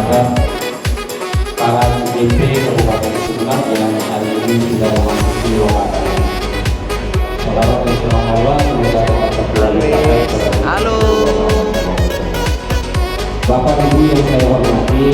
kepada para DP Kabupaten Sumeneb yang hari ini sudah memasuki lokasi. Saudara Tuhan Allah semoga dapat terlalu. Halo. Bapak Ibu yang saya hormati,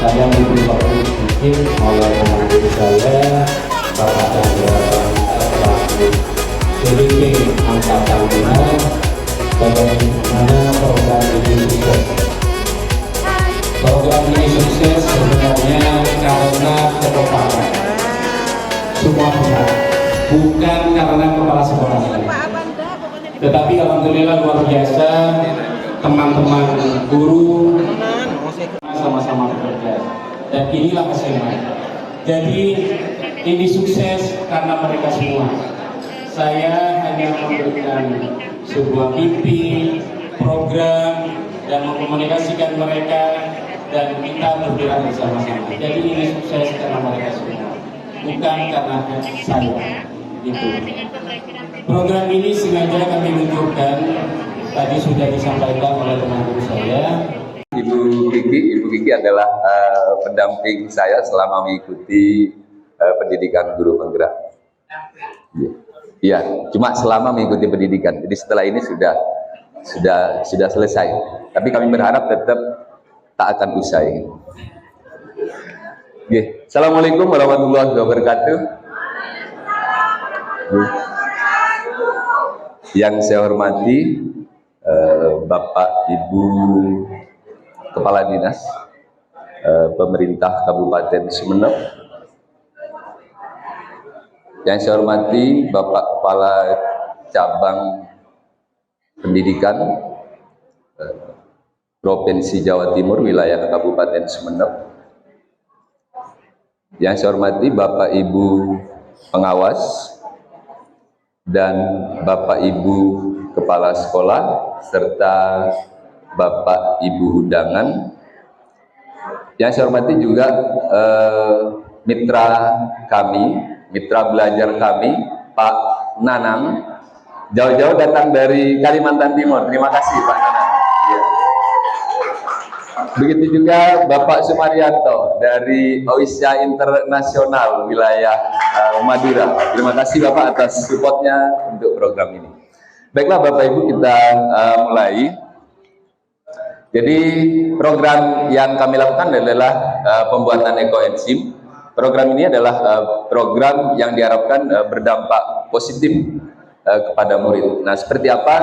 saya diberi waktu sedikit oleh penghubung saya, Bapak Chandra selaku DPP Angkatan Udara, bagaimana program ini sukses. Program ini sukses sebenarnya karena kekompakan semua pihak, bukan karena kepala sekolah saya. Tetapi alhamdulillah luar biasa, teman-teman guru sama-sama bekerja, dan inilah SMA. Jadi ini sukses karena mereka semua. Saya hanya memberikan sebuah mimpi, program, dan mengkomunikasikan mereka, dan kita bergerak bersama-sama. Jadi ini sukses karena mereka semua, bukan karena saya. Itu program ini sengaja kami bentukkan, tadi sudah disampaikan oleh teman-teman saya. Ibu Kiki adalah pendamping saya selama mengikuti pendidikan guru penggerak. Iya, cuma selama mengikuti pendidikan. Jadi setelah ini sudah selesai. Tapi kami berharap tetap tak akan usai. Assalamualaikum warahmatullahi wabarakatuh. Yang saya hormati Bapak Ibu Kepala Dinas Pemerintah Kabupaten Sumeneb, yang saya hormati Bapak Kepala Cabang Pendidikan Provinsi Jawa Timur wilayah Kabupaten Sumeneb, yang saya hormati Bapak Ibu Pengawas dan Bapak Ibu Kepala Sekolah serta Bapak Ibu undangan, yang saya hormati juga mitra kami, mitra belajar kami, Pak Nanang, jauh-jauh datang dari Kalimantan Timur. Terima kasih Pak Nanang. Ya. Begitu juga Bapak Sumaryanto dari OISYA Internasional wilayah Madura. Terima kasih Bapak atas supportnya untuk program ini. Baiklah Bapak Ibu, kita mulai. Jadi program yang kami lakukan adalah pembuatan ekoenzim. Program ini adalah program yang diharapkan berdampak positif kepada murid. Nah, seperti apa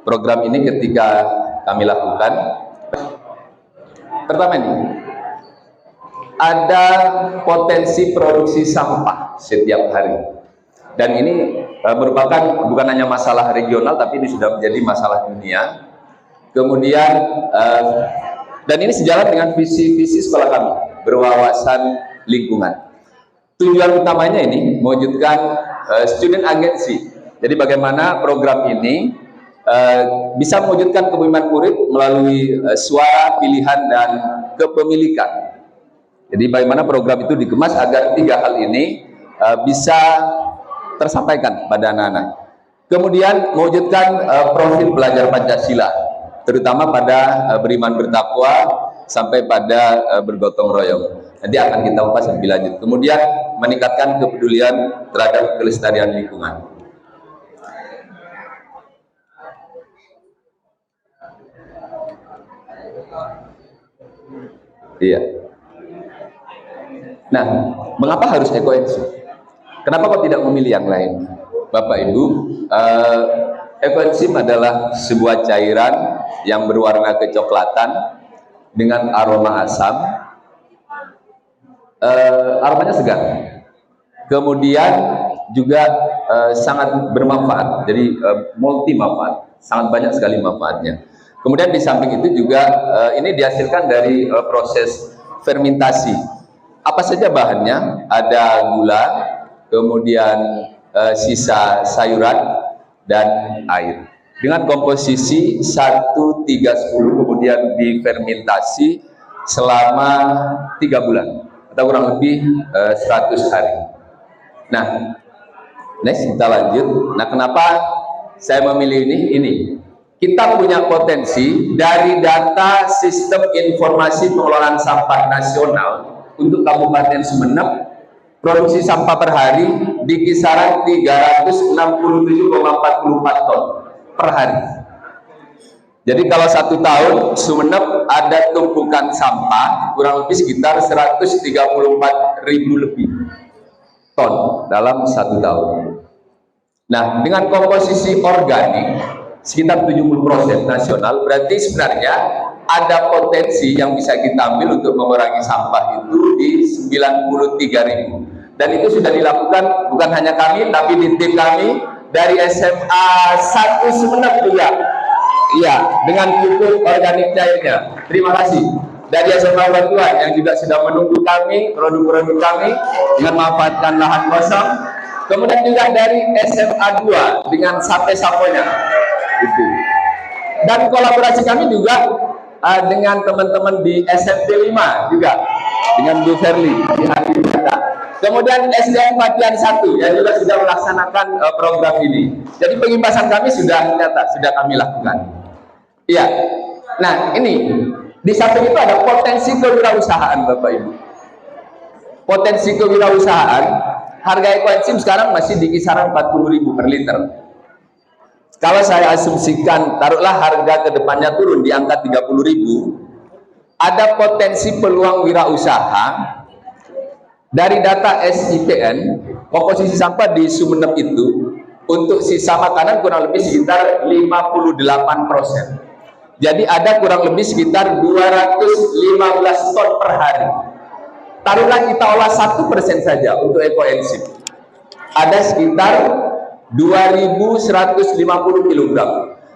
program ini ketika kami lakukan? Pertama ini, ada potensi produksi sampah setiap hari. Dan ini merupakan bukan hanya masalah regional, tapi ini sudah menjadi masalah dunia. Kemudian dan ini sejalan dengan visi sekolah kami, berwawasan lingkungan. Tujuan utamanya ini mewujudkan student agency. Jadi bagaimana program ini bisa mewujudkan kepemimpinan murid melalui suara, pilihan, dan kepemilikan. Jadi bagaimana program itu dikemas agar tiga hal ini bisa tersampaikan pada anak-anak. Kemudian mewujudkan profil belajar Pancasila, terutama pada beriman bertakwa sampai pada bergotong royong. Nanti akan kita bahas lebih lanjut. Kemudian meningkatkan kepedulian terhadap kelestarian lingkungan. Iya. Nah, mengapa harus ekoenzim? Kenapa kok tidak memilih yang lain? Bapak Ibu, ekoenzim adalah sebuah cairan yang berwarna kecoklatan dengan aroma asam. Aromanya segar. Kemudian juga sangat bermanfaat. Jadi multi manfaat, sangat banyak sekali manfaatnya. Kemudian di samping itu juga ini dihasilkan dari proses fermentasi. Apa saja bahannya? Ada gula, kemudian sisa sayuran, dan air. Dengan komposisi 1:3:10, kemudian difermentasi selama 3 bulan atau kurang lebih 100 hari. Nah, next kita lanjut. Nah, kenapa saya memilih ini? kita punya potensi dari data sistem informasi pengelolaan sampah nasional untuk Kabupaten Sumeneb, produksi sampah per hari di kisaran 367,44 ton per hari. Jadi kalau 1 tahun Sumeneb ada tumpukan sampah kurang lebih sekitar 134.000 lebih ton dalam 1 tahun. Nah, dengan komposisi organik sekitar 70% nasional, berarti sebenarnya ada potensi yang bisa kita ambil untuk mengurangi sampah itu di 93.000. Dan itu sudah dilakukan bukan hanya kami, tapi di tim kami dari SMA 1 Sumeneb juga. Iya, dengan pupuk organik cairnya. Terima kasih. Dari SMA Batuan yang juga sudah menunggu kami, produk-produk kami dengan memanfaatkan lahan kosong. Kemudian juga dari SMA 2 dengan sape-saponya. Itu. Dan kolaborasi kami juga dengan teman-teman di SMP 5 juga dengan Bu Ferli di hari Wisata. Kemudian SDN Patian 1 yang juga sudah melaksanakan program ini. Jadi pengimpasan kami sudah nyata, sudah kami lakukan. Iya. Nah, ini di samping itu ada potensi kewirausahaan, Bapak Ibu. Potensi kewirausahaan, harga ekoenzim sekarang masih di kisaran 40.000 per liter. Kalau saya asumsikan, taruhlah harga kedepannya turun di angka 30.000, ada potensi peluang wirausaha dari data SIPN, komposisi sampah di Sumeneb itu, untuk sisa makanan kurang lebih sekitar 58%. Jadi ada kurang lebih sekitar 215 ton per hari. Taruhlah kita olah 1% saja untuk ekoenzim. Ada sekitar 2.150 kg,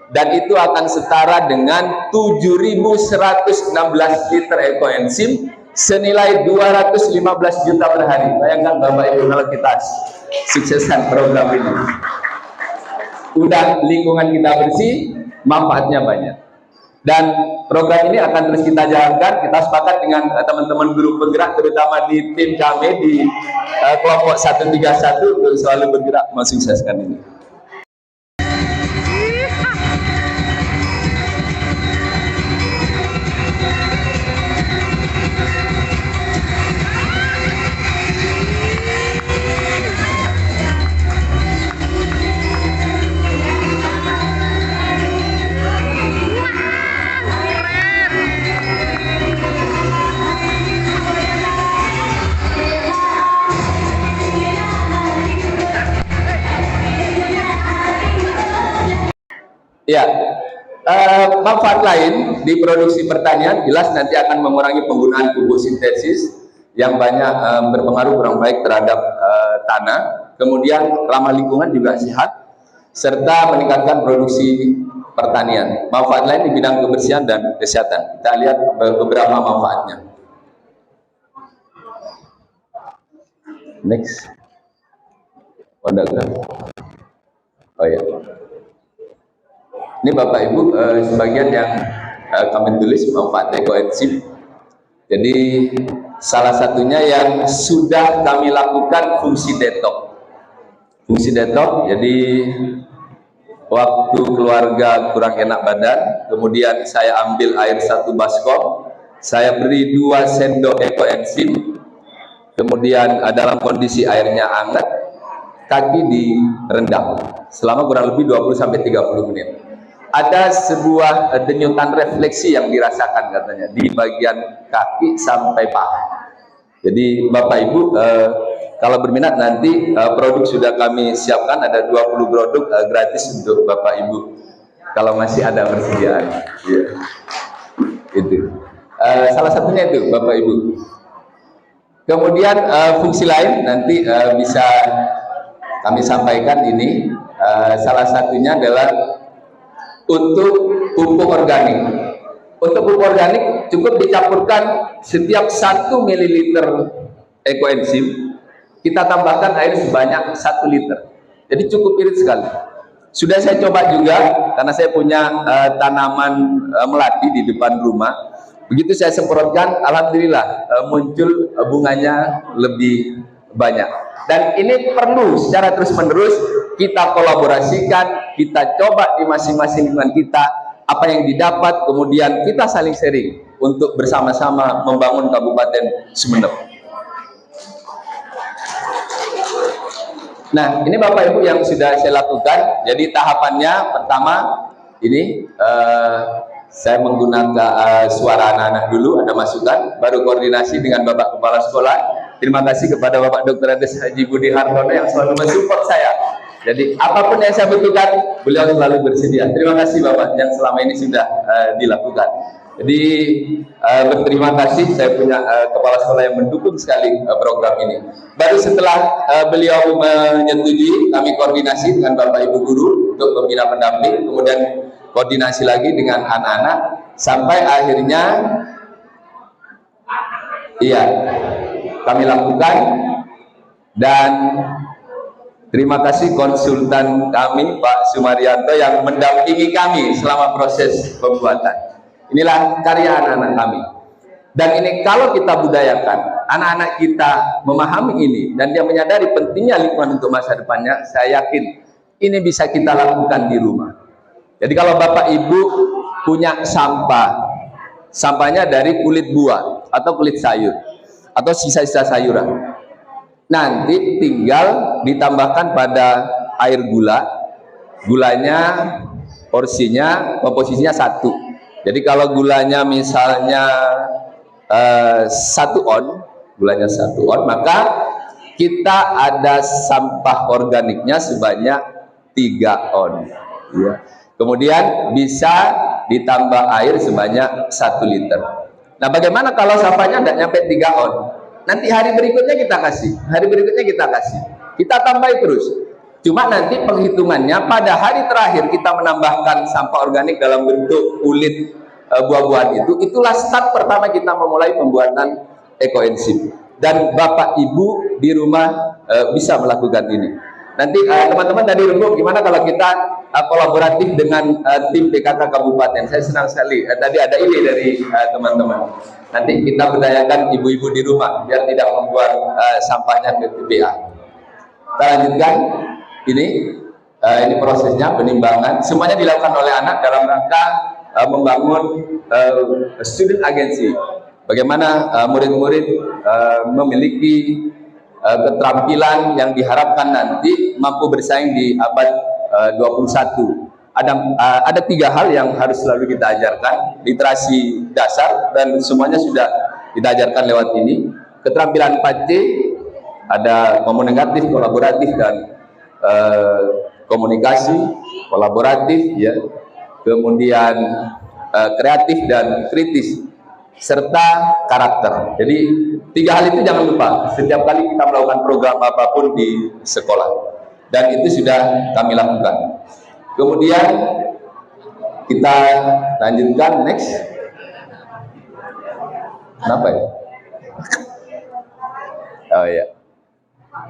dan itu akan setara dengan 7.116 liter ekoenzim senilai 215 juta per hari. Bayangkan Bapak Ibu kalau kita sukseskan program ini. Udah lingkungan kita bersih, manfaatnya banyak. Dan program ini akan terus kita jalankan. Kita sepakat dengan teman-teman guru penggerak, terutama di tim kami di kelompok 131 untuk selalu bergerak mensukseskan ini. Ya, manfaat lain di produksi pertanian jelas nanti akan mengurangi penggunaan pupuk sintesis yang banyak berpengaruh kurang baik terhadap tanah. Kemudian ramah lingkungan juga sehat, serta meningkatkan produksi pertanian. Manfaat lain di bidang kebersihan dan kesehatan. Kita lihat beberapa manfaatnya. Next. Oh ya. Ini Bapak Ibu sebagian yang kami tulis manfaat ekoenzim. Jadi salah satunya yang sudah kami lakukan fungsi detok. Fungsi detok, jadi waktu keluarga kurang enak badan, kemudian saya ambil air 1 baskom, saya beri 2 sendok ekoenzim, kemudian dalam kondisi airnya hangat, kaki direndam selama kurang lebih 20-30 menit. Ada sebuah denyutan refleksi yang dirasakan katanya di bagian kaki sampai paha. Jadi Bapak Ibu kalau berminat nanti produk sudah kami siapkan, ada 20 produk gratis untuk Bapak Ibu kalau masih ada persediaan. Ya. Itu salah satunya itu Bapak Ibu. Kemudian fungsi lain nanti bisa kami sampaikan ini, salah satunya adalah untuk pupuk organik. Untuk pupuk organik cukup dicampurkan setiap 1 ml ekoenzim, kita tambahkan air sebanyak 1 liter. Jadi cukup irit sekali. Sudah saya coba juga karena saya punya tanaman melati di depan rumah. Begitu saya semprotkan, alhamdulillah muncul bunganya lebih banyak. Dan ini perlu secara terus-menerus kita kolaborasikan, kita coba di masing-masing lingkungan kita, apa yang didapat, kemudian kita saling sharing untuk bersama-sama membangun Kabupaten Sumeneb. Nah, ini Bapak Ibu yang sudah saya lakukan. Jadi tahapannya pertama ini saya menggunakan suara anak-anak dulu, ada masukan, baru koordinasi dengan Bapak Kepala Sekolah. Terima kasih kepada Bapak Dr. Andes Haji Budi Hartono yang selalu mensupport saya. Jadi apapun yang saya butuhkan, beliau selalu bersedia. Terima kasih Bapak yang selama ini sudah dilakukan. Jadi berterima kasih, saya punya kepala sekolah yang mendukung sekali program ini. Baru setelah beliau menyetujui, kami koordinasi dengan Bapak Ibu Guru untuk pembina pendamping, kemudian koordinasi lagi dengan anak-anak, sampai akhirnya iya kami lakukan. Dan terima kasih konsultan kami Pak Sumaryanto yang mendampingi kami selama proses pembuatan. Inilah karya anak-anak kami. Dan ini kalau kita budayakan, anak-anak kita memahami ini dan dia menyadari pentingnya lingkungan untuk masa depannya, saya yakin ini bisa kita lakukan di rumah. Jadi kalau Bapak Ibu punya sampah, sampahnya dari kulit buah atau kulit sayur atau sisa-sisa sayuran, nanti tinggal ditambahkan pada air gula, gulanya porsinya, komposisinya 1. Jadi kalau gulanya misalnya 1 on, gulanya 1 on, maka kita ada sampah organiknya sebanyak 3 on. Ya. Kemudian bisa ditambah air sebanyak 1 liter. Nah, bagaimana kalau sampahnya tidak nyampe 3 on? Nanti hari berikutnya kita kasih, hari berikutnya kita kasih, kita tambah terus. Cuma nanti penghitungannya pada hari terakhir kita menambahkan sampah organik dalam bentuk kulit buah-buahan itulah start pertama kita memulai pembuatan ekoenzim. Dan Bapak Ibu di rumah bisa melakukan ini. Nanti teman-teman dari Rembuk, gimana kalau kita kolaboratif dengan tim PKK Kabupaten? Saya senang sekali. Tadi ada ide dari teman-teman. Nanti kita budayakan ibu-ibu di rumah biar tidak membuat sampahnya ke TPA. Kita lanjutkan. Ini prosesnya penimbangan. Semuanya dilakukan oleh anak dalam rangka membangun student agency. Bagaimana murid-murid memiliki keterampilan yang diharapkan nanti mampu bersaing di abad 21. Ada 3 hal yang harus selalu kita ajarkan, literasi dasar dan semuanya sudah kita ajarkan lewat ini. Keterampilan 4C, ada komunikatif, kolaboratif dan komunikasi, kolaboratif, ya. Kemudian kreatif dan kritis, serta karakter. Jadi 3 hal itu jangan lupa setiap kali kita melakukan program apapun di sekolah, dan itu sudah kami lakukan. Kemudian kita lanjutkan next. Kenapa ya? Oh iya,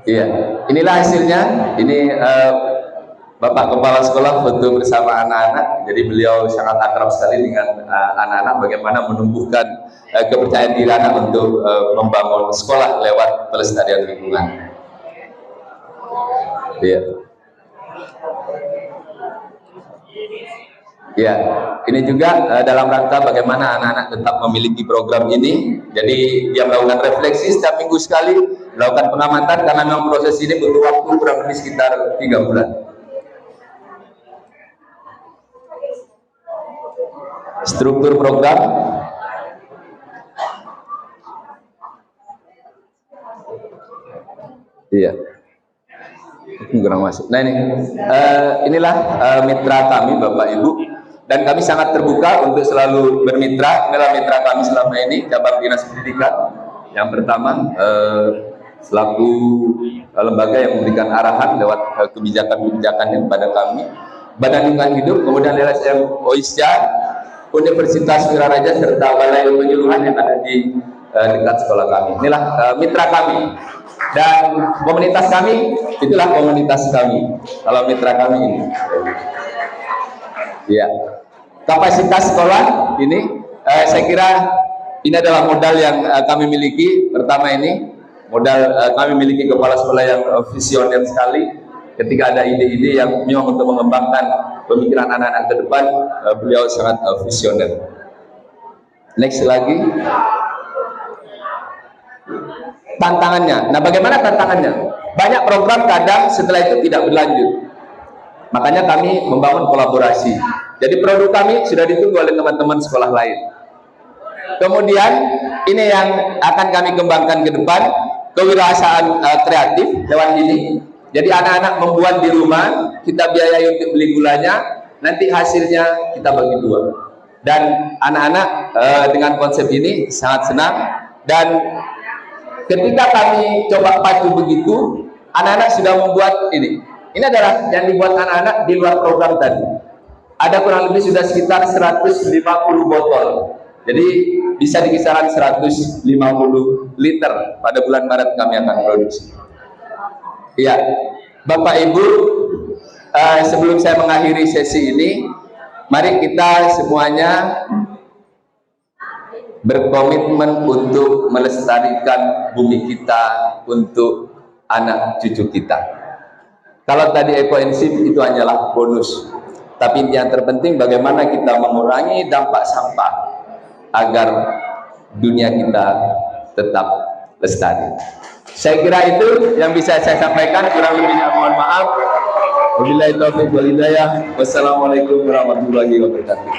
iya. Inilah hasilnya. Ini Bapak Kepala Sekolah foto bersama anak-anak. Jadi beliau sangat akrab sekali dengan anak-anak. Bagaimana menumbuhkan kepercayaan diri anak untuk membangun sekolah lewat pelestarian lingkungan. Iya. Ya, ini juga dalam rangka bagaimana anak-anak tetap memiliki program ini. Jadi dia melakukan refleksi setiap minggu sekali, melakukan pengamatan, karena memang proses ini butuh waktu kurang lebih sekitar 3 bulan. Struktur program. Iya. Kurang masuk. Nah inilah mitra kami Bapak Ibu, dan kami sangat terbuka untuk selalu bermitra. Inilah mitra kami selama ini, cabang dinas pendidikan. Yang pertama selaku lembaga yang memberikan arahan lewat kebijakan-kebijakannya kepada kami, Badan Lingkungan Hidup, kemudian LSM OISCA, Universitas Wiraraja, serta Balai Penyuluhan yang ada di dekat sekolah kami. Inilah mitra kami. Dan komunitas kami, itulah komunitas kami. Kalau mitra kami ini, ya. Kapasitas sekolah ini, saya kira ini adalah modal yang kami miliki. Pertama ini modal kami memiliki kepala sekolah yang visioner sekali. Ketika ada ide-ide yang memang untuk mengembangkan pemikiran anak-anak ke depan, beliau sangat visioner. Next lagi. Tantangannya. Nah, bagaimana tantangannya? Banyak program kadang setelah itu tidak berlanjut. Makanya kami membangun kolaborasi. Jadi produk kami sudah ditunggu oleh teman-teman sekolah lain. Kemudian ini yang akan kami kembangkan ke depan, kewirausahaan kreatif lewat ini. Jadi anak-anak membuat di rumah, kita biayai untuk beli gulanya, nanti hasilnya kita bagi dua. Dan anak-anak dengan konsep ini sangat senang. Dan ketika kami coba pacu begitu, anak-anak sudah membuat ini. Ini adalah yang dibuat anak-anak di luar program tadi. Ada kurang lebih sudah sekitar 150 botol. Jadi bisa di kisaran 150 liter pada bulan Maret kami akan produksi. Iya, Bapak Ibu, sebelum saya mengakhiri sesi ini, mari kita semuanya berkomitmen untuk melestarikan bumi kita untuk anak cucu kita. Kalau tadi ekoensif itu hanyalah bonus, tapi yang terpenting bagaimana kita mengurangi dampak sampah agar dunia kita tetap lestari. Saya kira itu yang bisa saya sampaikan, kurang lebihnya mohon maaf. Wabillahi taufiq wal hidayah. Wassalamualaikum warahmatullahi wabarakatuh.